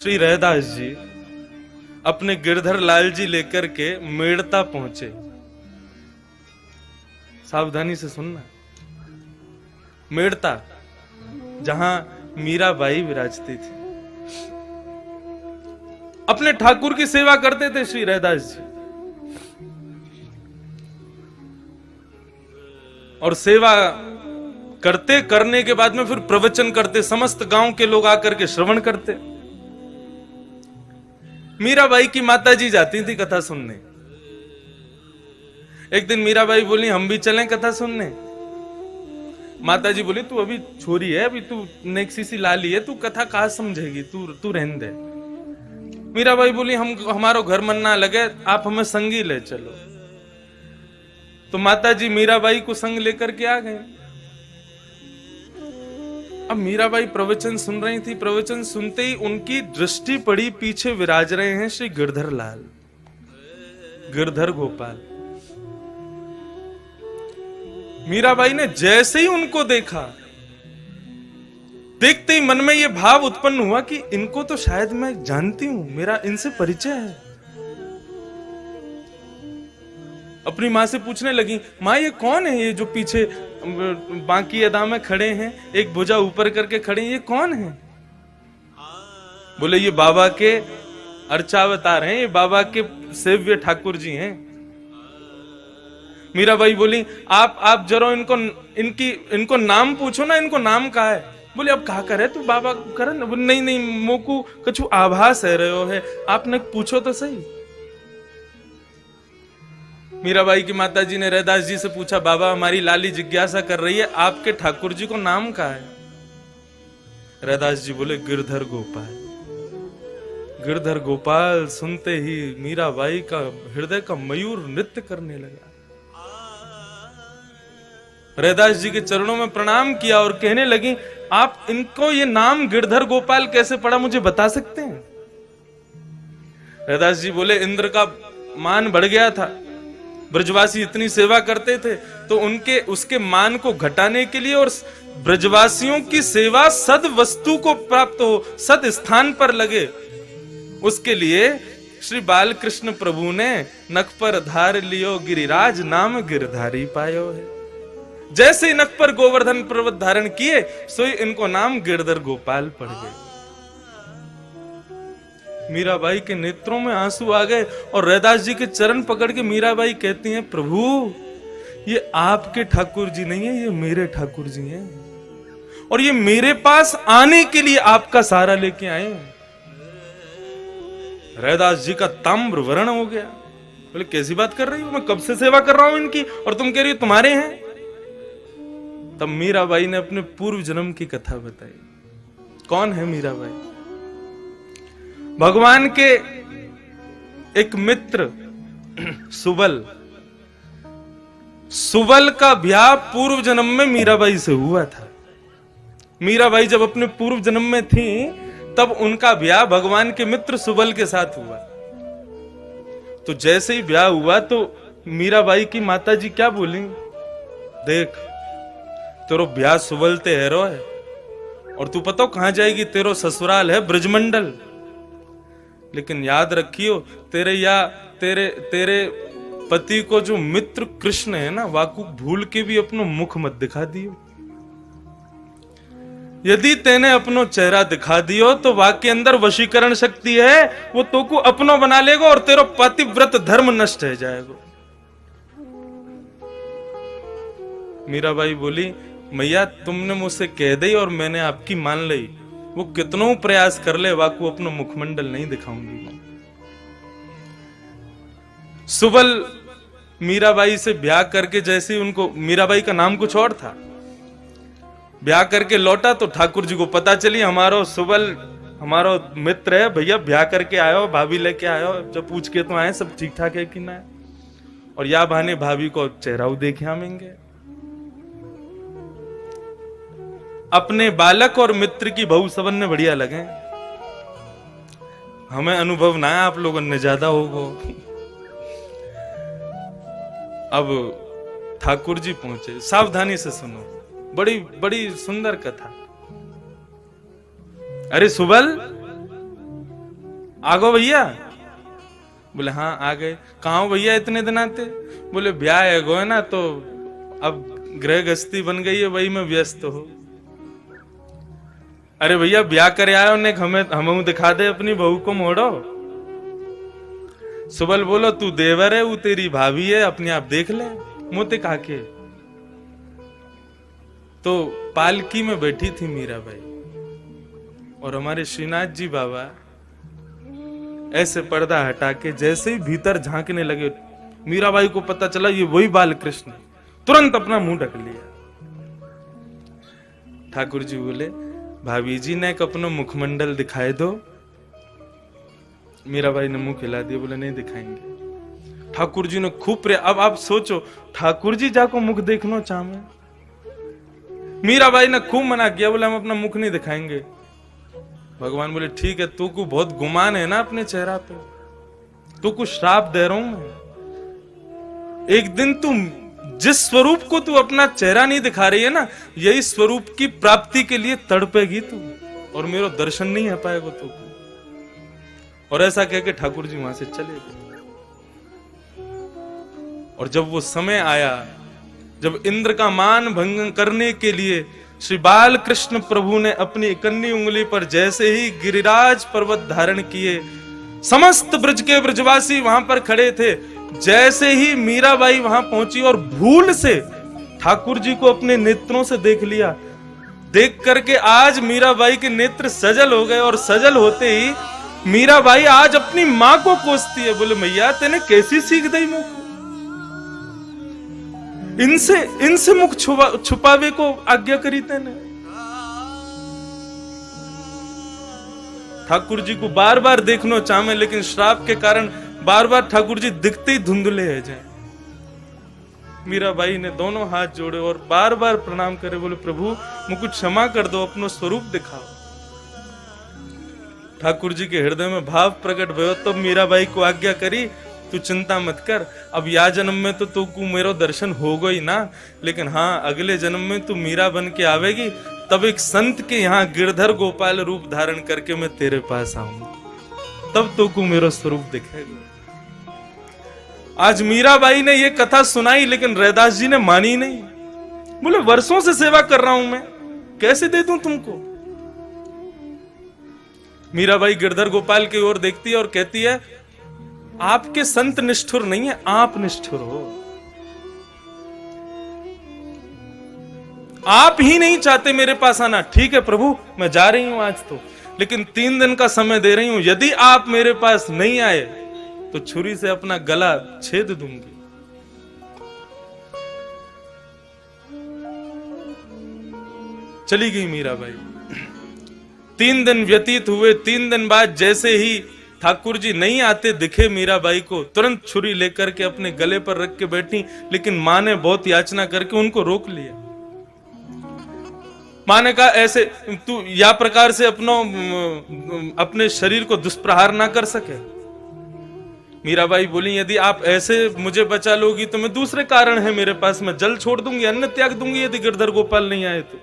श्री रैदास जी अपने गिरधर लाल जी लेकर के मेड़ता पहुंचे। सावधानी से सुनना। मेड़ता, जहां मीराबाई विराजती थी। अपने ठाकुर की सेवा करते थे श्री रैदास जी, और सेवा करने के बाद में फिर प्रवचन करते। समस्त गांव के लोग आकर के श्रवण करते। मीराबाई की माताजी जाती थी कथा सुनने। एक दिन मीराबाई बोली, हम भी चलें कथा सुनने। माताजी बोली, तू अभी छोरी है, अभी तू नेक्सी सी लाली है, तू कथा कहां समझेगी, तू रहने दे। मीराबाई बोली, हमारो घर मन ना लगे, आप हमें संगी ले चलो। तो माताजी मीराबाई को संग लेकर के आ गए। अब मीराबाई प्रवचन सुन रही थी। प्रवचन सुनते ही उनकी दृष्टि पड़ी, पीछे विराज रहे हैं श्री गिरधर लाल, गिरधर गोपाल। मीराबाई ने जैसे ही उनको देखा, देखते ही मन में यह भाव उत्पन्न हुआ कि इनको तो शायद मैं जानती हूं, मेरा इनसे परिचय है। अपनी मां से पूछने लगी, मां ये कौन है, ये जो पीछे बांकी अदा में खड़े हैं, एक भुजा ऊपर करके खड़े हैं, ये कौन है? बोले, ये बाबा के अर्चावतार हैं, ये बाबा के सेव्य ठाकुर जी हैं। मीराबाई बोली, आप जरा इनको नाम पूछो ना, इनको नाम कहा है? बोले, अब कहा करे तू बाबा करे ना। बोले, नहीं मोकू कछु आभास है रहे हो है, आपने पूछो तो सही। मीराबाई की माताजी ने रैदास जी से पूछा, बाबा हमारी लाली जिज्ञासा कर रही है, आपके ठाकुर जी को नाम क्या है? रैदास जी बोले, गिरधर गोपाल। गिरधर गोपाल सुनते ही मीराबाई का हृदय का मयूर नृत्य करने लगा। रैदास जी के चरणों में प्रणाम किया और कहने लगी, आप इनको ये नाम गिरधर गोपाल कैसे पड़ा, मुझे बता सकते हैं? रैदास जी बोले, इंद्र का मान बढ़ गया था, ब्रजवासी इतनी सेवा करते थे, तो उसके मान को घटाने के लिए और ब्रजवासियों की सेवा सद वस्तु को प्राप्त हो, सद स्थान पर लगे, उसके लिए श्री बालकृष्ण प्रभु ने नख पर धार लियो गिरिराज, नाम गिरधारी पायो है। जैसे ही नख पर गोवर्धन पर्वत धारण किए, सोई इनको नाम गिरधर गोपाल पड़ गए। मीराबाई के नेत्रों में आंसू आ गए और रैदास जी के चरण पकड़ के मीराबाई कहती हैं, प्रभु ये आपके ठाकुर जी नहीं है, ये मेरे ठाकुर जी हैं, और ये मेरे पास आने के लिए आपका सहारा लेके आए हैं। रैदास जी का ताम्र वर्ण हो गया। बोले, कैसी बात कर रही हो, मैं कब से सेवा कर रहा हूं इनकी, और तुम कह रही हो तुम्हारे हैं? तब मीराबाई ने अपने पूर्व जन्म की कथा बताई। कौन है मीराबाई? भगवान के एक मित्र सुबल का ब्याह पूर्व जन्म में मीराबाई से हुआ था। मीराबाई जब अपने पूर्व जन्म में थी, तब उनका ब्याह भगवान के मित्र सुबल के साथ हुआ। तो जैसे ही ब्याह हुआ तो मीराबाई की माताजी क्या बोली, देख तेरो ब्याह सुबल ते हैरो है, और तू पता कहां जाएगी, तेरो ससुराल है ब्रजमंडल, लेकिन याद रखियो तेरे पति को जो मित्र कृष्ण है ना, वाकु भूल के भी अपनो मुख मत दिखा दियो। यदि तेने अपनो चेहरा दिखा दियो तो वाके अंदर वशीकरण शक्ति है, वो तो को अपनो बना लेगा और तेरो पतिव्रत धर्म नष्ट हो जाएगा। मीराबाई बोली, मैया तुमने मुझसे कह दी और मैंने आपकी मान ली, वो कितनों प्रयास कर ले, वाकु अपना मुखमंडल नहीं दिखाऊंगी। सुबल मीराबाई से ब्याह करके, जैसे उनको, मीराबाई का नाम कुछ और था, ब्याह करके लौटा तो ठाकुर जी को पता चली, हमारो सुबल हमारो मित्र है भैया, ब्याह करके आयो, भाभी लेके आयो। जब पूछ के तो आए सब ठीक ठाक है कि ना, और या बहाने भाभी को चेहरा देखे आमेंगे। अपने बालक और मित्र की बहु सबन ने बढ़िया लगे, हमें अनुभव ना है, आप लोगों ने ज्यादा होगा। अब ठाकुर जी पहुंचे। सावधानी से सुनो, बड़ी बड़ी सुंदर कथा। अरे सुबल, आ गो भैया। बोले हाँ आ गए। कहाँ हो भैया इतने दिन आते? बोले ब्याह है गो है ना, तो अब गृह गृहस्थी बन गई है, वही में व्यस्त हो। अरे भैया ब्याह करे आयो ने, हमें दिखा दे अपनी बहू को मोड़ो। सुबल बोलो तू देवर है, वो तेरी भाभी है, अपने आप देख ले मोते काके। तो पालकी में बैठी थी मीराबाई और हमारे श्रीनाथ जी बाबा ऐसे पर्दा हटा के जैसे ही भीतर झांकने लगे, मीराबाई को पता चला ये वही बाल कृष्ण, तुरंत अपना मुंह ढक लिया। ठाकुर जी बोले भाभी जी ने एक अपना मुखमंडल दिखाए दो। मीराबाई ने मुंह खिला दिया, बोले नहीं दिखाएंगे। ठाकुर जी ने खूब अब आप सोचो, ठाकुर जी जाको मुख देखना चाहे, मीराबाई ने खूब मना किया, बोले हम अपना मुख नहीं दिखाएंगे। भगवान बोले ठीक है, तू को बहुत गुमान है ना अपने चेहरा पे, तू को श्राप दे रहा हूं मैं। एक दिन तुम जिस स्वरूप को तू अपना चेहरा नहीं दिखा रही है ना, यही स्वरूप की प्राप्ति के लिए तड़पेगी तू, और मेरा दर्शन नहीं आ पाएगा तू। और ऐसा कह के ठाकुर जी वहां से चले गए। और जब वो समय आया, जब इंद्र का मान भंग करने के लिए श्री बाल कृष्ण प्रभु ने अपनी इकन्नी उंगली पर जैसे ही गिरिराज पर्वत धारण किए, समस्त ब्रज के ब्रजवासी वहां पर खड़े थे। जैसे ही मीराबाई वहां पहुंची और भूल से ठाकुर जी को अपने नेत्रों से देख लिया, देख करके आज मीराबाई के नेत्र सजल हो गए। और सजल होते ही मीराबाई आज अपनी मां को कोसती है, बोले मैया तेने कैसी सीख दी मुख, इनसे मुख छुपावे को आज्ञा करी तेने। ठाकुर जी को बार बार देखना चाहे, लेकिन श्राप के कारण बार बार ठाकुर जी दिखते ही धुंधले है जाए। मीराबाई ने दोनों हाथ जोड़े और बार बार प्रणाम करे, बोले प्रभु मुझको क्षमा कर दो, अपनो स्वरूप दिखाओ। ठाकुर जी के हृदय में भाव प्रकट भयो, तब मीराबाई को आज्ञा करी तू चिंता मत कर, अब या जन्म में तो तुमको मेरा दर्शन होगा ही ना, लेकिन हाँ अगले जन्म में तू मीरा बन के आवेगी, तब एक संत के यहाँ गिरधर गोपाल रूप धारण करके मैं तेरे पास आऊंगा, तब तुमको मेरा स्वरूप दिखेगा। आज मीराबाई ने ये कथा सुनाई, लेकिन रैदास जी ने मानी नहीं। बोले वर्षों से सेवा कर रहा हूं मैं, कैसे दे दूं तुमको। मीराबाई गिरधर गोपाल की ओर देखती है और कहती है आपके संत निष्ठुर नहीं है, आप निष्ठुर हो। आप ही नहीं चाहते मेरे पास आना। ठीक है प्रभु मैं जा रही हूं आज तो, लेकिन 3 दिन का समय दे रही हूं, यदि आप मेरे पास नहीं आए तो छुरी से अपना गला छेद दूंगी। चली गई मीराबाई। 3 दिन व्यतीत हुए। 3 दिन बाद जैसे ही ठाकुर जी नहीं आते दिखे मीराबाई को, तुरंत छुरी लेकर के अपने गले पर रख के बैठी, लेकिन मां ने बहुत याचना करके उनको रोक लिया। मां ने कहा ऐसे तू या प्रकार से अपने शरीर को दुष्प्रहार ना कर सके। मीराबाई बोली यदि आप ऐसे मुझे बचा लोगी तो मैं दूसरे कारण है मेरे पास, मैं जल छोड़ दूंगी, अन्न त्याग दूंगी यदि गिरधर गोपाल नहीं आए तो।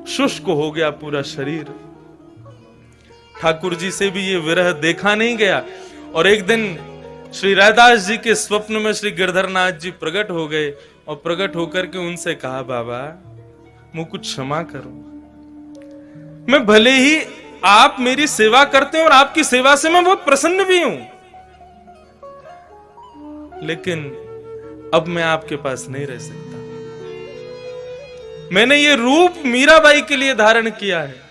शुष्क हो गया पूरा शरीर। ठाकुर जी से भी ये विरह देखा नहीं गया। और एक दिन श्री रैदास जी के स्वप्न में श्री गिरधरनाथ जी प्रकट हो गए और प्रकट होकर के उनसे कहा बाबा मुझको क्षमा करो, मैं भले ही आप मेरी सेवा करते हैं और आपकी सेवा से मैं बहुत प्रसन्न भी हूं, लेकिन अब मैं आपके पास नहीं रह सकता। मैंने ये रूप मीराबाई के लिए धारण किया है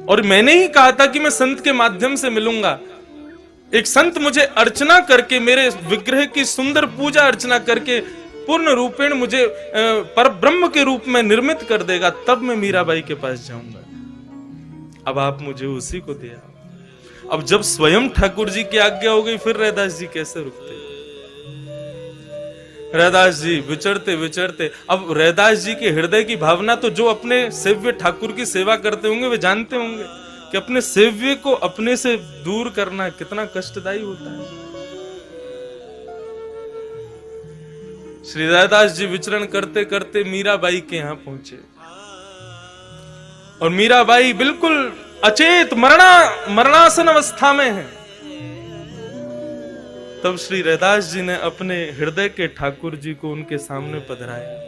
और मैंने ही कहा था कि मैं संत के माध्यम से मिलूंगा। एक संत मुझे अर्चना करके, मेरे विग्रह की सुंदर पूजा अर्चना करके पूर्ण रूपेण मुझे पर ब्रह्म के रूप में निर्मित कर देगा, तब मैं मीराबाई के पास जाऊंगा। अब आप मुझे उसी को दिया। अब जब स्वयं ठाकुर जी की आज्ञा हो गई, फिर रैदास जी कैसे रुकते। रैदास जी विचरते विचरते, अब रैदास जी के हृदय की भावना तो जो अपने सेव्य ठाकुर की सेवा करते होंगे वे जानते होंगे कि अपने सेव्य को अपने से दूर करना कितना कष्टदायी होता है। श्री रैदास जी विचरण करते करते मीराबाई के यहां पहुंचे और मीराबाई बिल्कुल अचेत मरणासन अवस्था में है, तब श्री रैदास जी ने अपने हृदय के ठाकुर जी को उनके सामने पधराया।